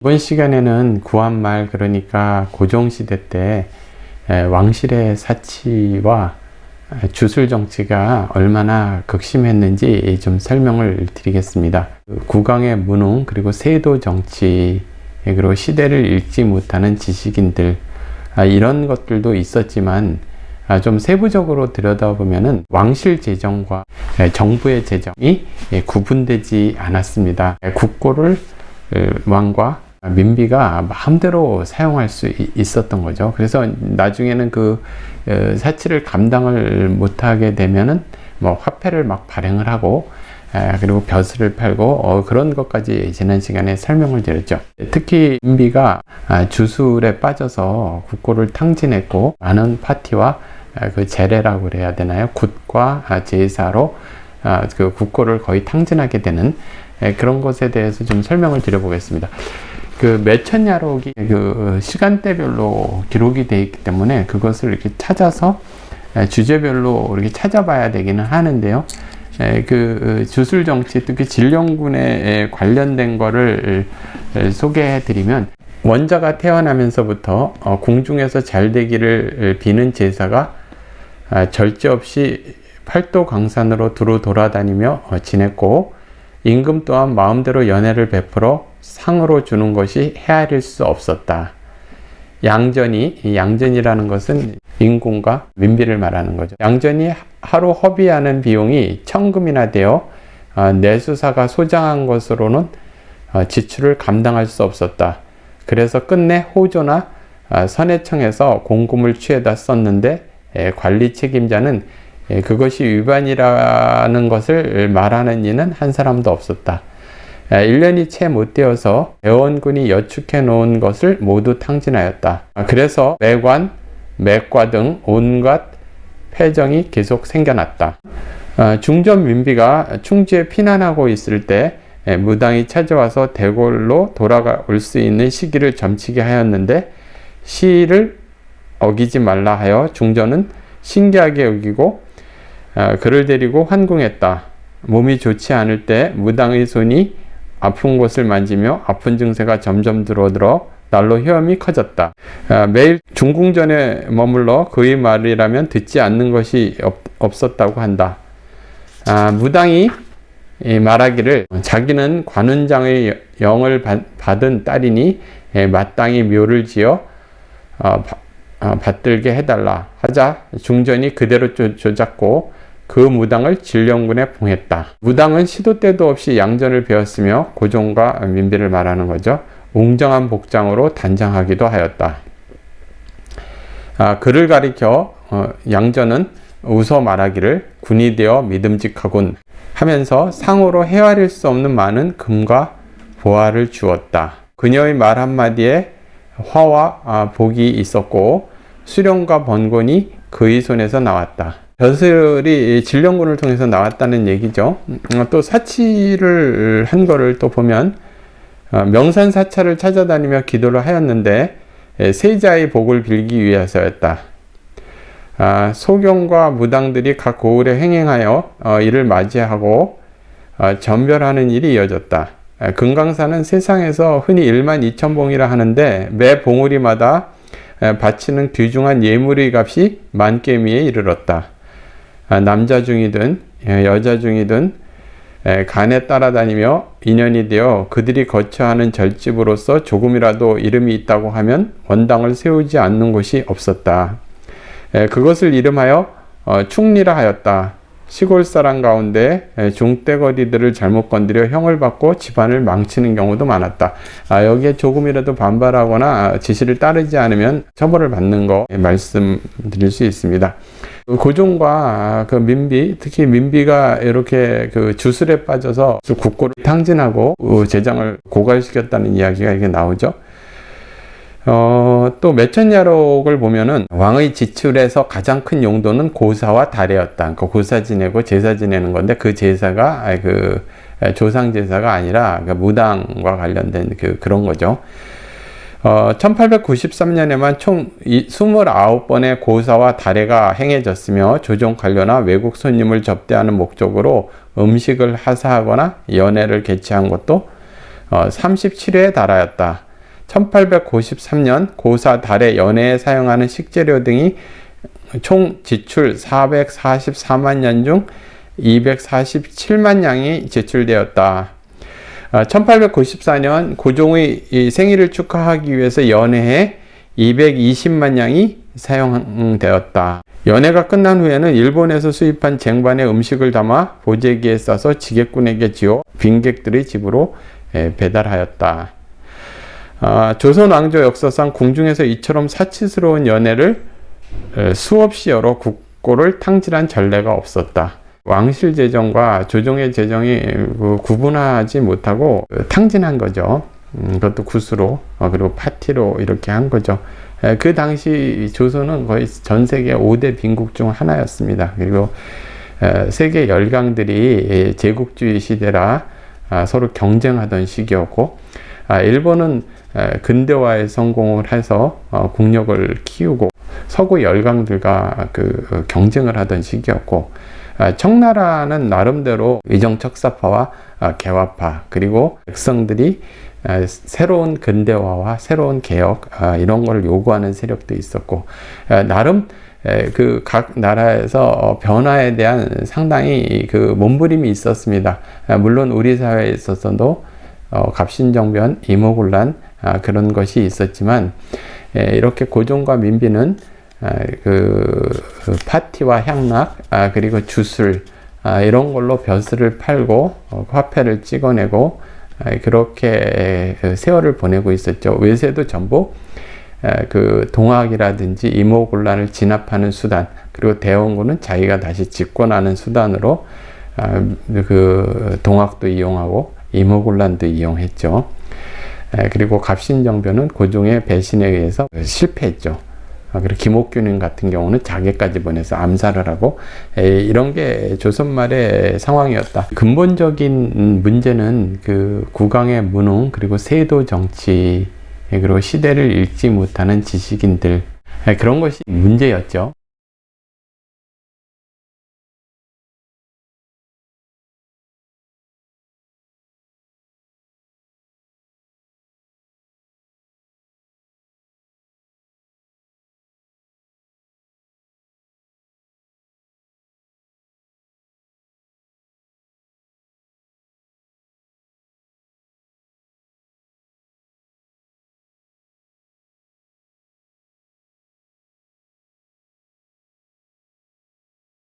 이번 시간에는 구한말, 그러니까 고종시대 때 왕실의 사치와 주술 정치가 얼마나 극심했는지 좀 설명을 드리겠습니다. 국왕의 무능, 그리고 세도 정치, 그리고 시대를 읽지 못하는 지식인들, 이런 것들도 있었지만 좀 세부적으로 들여다보면은 왕실 재정과 정부의 재정이 구분되지 않았습니다. 국고를 왕과 민비가 마음대로 사용할 수 있었던 거죠. 그래서 나중에는 그 사치를 감당을 못하게 되면은 뭐 화폐를 막 발행을 하고 그리고 벼슬을 팔고 그런 것까지 지난 시간에 설명을 드렸죠. 특히 민비가 주술에 빠져서 국고를 탕진했고, 많은 파티와 그 제례라고 그래야 되나요? 굿과 제사로 그 국고를 거의 탕진하게 되는 그런 것에 대해서 좀 설명을 드려보겠습니다. 그 매천야록이 그 시간대별로 기록이 되어 있기 때문에 그것을 이렇게 찾아서 주제별로 이렇게 찾아봐야 되기는 하는데요. 그 주술 정치, 특히 진령군에 관련된 거를 소개해 드리면, 원자가 태어나면서부터 궁중에서 잘 되기를 비는 제사가 절제 없이 팔도강산으로 두루 돌아다니며 지냈고, 임금 또한 마음대로 연회를 베풀어 상으로 주는 것이 헤아릴 수 없었다. 양전이라는 것은 인공과 민비를 말하는 거죠. 양전이 하루 허비하는 비용이 1000금이나 되어 내수사가 소장한 것으로는 지출을 감당할 수 없었다. 그래서 끝내 호조나 선해청에서 공금을 취해다 썼는데, 관리 책임자는 그것이 위반이라는 것을 말하는 이는 한 사람도 없었다. 1년이 채 못 되어서 대원군이 여축해 놓은 것을 모두 탕진하였다. 그래서 매관, 매과 등 온갖 폐정이 계속 생겨났다. 중전 민비가 충주에 피난하고 있을 때 무당이 찾아와서 대궐로 돌아올 수 있는 시기를 점치게 하였는데, 시를 어기지 말라 하여 중전은 신기하게 여기고 그를 데리고 환궁했다. 몸이 좋지 않을 때 무당의 손이 아픈 곳을 만지며 아픈 증세가 점점 들어들어 날로 혈염이 커졌다. 매일 중궁전에 머물러 그의 말이라면 듣지 않는 것이 없었다고 한다. 무당이 말하기를 자기는 관운장의 영을 받은 딸이니 마땅히 묘를 지어 받들게 해달라 하자 중전이 그대로 조잡고 그 무당을 진령군에 봉했다. 무당은 시도 때도 없이 양전을 배웠으며 고종과 민비를 말하는 거죠. 웅정한 복장으로 단장하기도 하였다. 그를 가리켜 양전은 웃어 말하기를 군이 되어 믿음직하군 하면서 상으로 헤아릴 수 없는 많은 금과 보화를 주었다. 그녀의 말 한마디에 화와 복이 있었고 수령과 번곤이 그의 손에서 나왔다. 벼슬이 진령군을 통해서 나왔다는 얘기죠. 또 사치를 한 거를 또 보면 명산사찰을 찾아다니며 기도를 하였는데 세자의 복을 빌기 위해서였다. 소경과 무당들이 각 고을에 행행하여 이를 맞이하고 전별하는 일이 이어졌다. 금강산은 세상에서 흔히 12,000봉이라 하는데 매 봉우리마다 바치는 귀중한 예물의 값이 만개미에 이르렀다. 남자 중이든 여자 중이든 간에 따라다니며 인연이 되어 그들이 거처하는 절집으로서 조금이라도 이름이 있다고 하면 원당을 세우지 않는 곳이 없었다. 그것을 이름하여 충리라 하였다. 시골 사람 가운데 중대거리들을 잘못 건드려 형을 받고 집안을 망치는 경우도 많았다. 여기에 조금이라도 반발하거나 지시를 따르지 않으면 처벌을 받는 거 말씀드릴 수 있습니다. 고종과 그 민비, 특히 민비가 이렇게 그 주술에 빠져서 국고를 탕진하고 재정을 고갈시켰다는 이야기가 이게 나오죠. 또 매천야록을 보면은 왕의 지출에서 가장 큰 용도는 고사와 달이었다. 그러니까 고사 지내고 제사 지내는 건데 그 제사가 그 조상 제사가 아니라 무당과 관련된 그런 거죠. 1893년에만 총 29번의 고사와 달해가 행해졌으며 조정 관료나 외국 손님을 접대하는 목적으로 음식을 하사하거나 연회를 개최한 것도 37회에 달하였다. 1893년 고사 달에 연회에 사용하는 식재료 등이 총 지출 444만 년 중 247만 양이 제출되었다. 1894년 고종의 생일을 축하하기 위해서 연회에 220만 양이 사용되었다. 연회가 끝난 후에는 일본에서 수입한 쟁반에 음식을 담아 보재기에 싸서 지객꾼에게 지어 빈객들의 집으로 배달하였다. 조선 왕조 역사상 궁중에서 이처럼 사치스러운 연회를 수없이 여러 국고를 탕진한 전례가 없었다. 왕실 재정과 조정의 재정이 구분하지 못하고 탕진한 거죠. 그것도 굿으로 그리고 파티로 이렇게 한 거죠. 그 당시 조선은 거의 전 세계 5대 빈국 중 하나였습니다. 그리고 세계 열강들이 제국주의 시대라 서로 경쟁하던 시기였고, 일본은 근대화에 성공을 해서 국력을 키우고 서구 열강들과 경쟁을 하던 시기였고, 청나라는 나름대로 위정척사파와 개화파 그리고 백성들이 새로운 근대화와 새로운 개혁 이런 걸 요구하는 세력도 있었고, 나름 각 나라에서 변화에 대한 상당히 몸부림이 있었습니다. 물론 우리 사회에 있어서도 갑신정변, 이모군란 그런 것이 있었지만, 이렇게 고종과 민비는 파티와 향락 그리고 주술 이런 걸로 벼슬을 팔고 화폐를 찍어내고 그렇게 세월을 보내고 있었죠. 외세도 전부 동학이라든지 이모군란을 진압하는 수단, 그리고 대원군은 자기가 다시 집권하는 수단으로 동학도 이용하고 이모군란도 이용했죠. 그리고 갑신정변은 고종의 배신에 의해서 실패했죠. 그리고 김옥균 같은 경우는 자객까지 보내서 암살을 하고, 이런 게 조선 말의 상황이었다. 근본적인 문제는 국왕의 무능, 그리고 세도 정치, 그리고 시대를 읽지 못하는 지식인들, 그런 것이 문제였죠.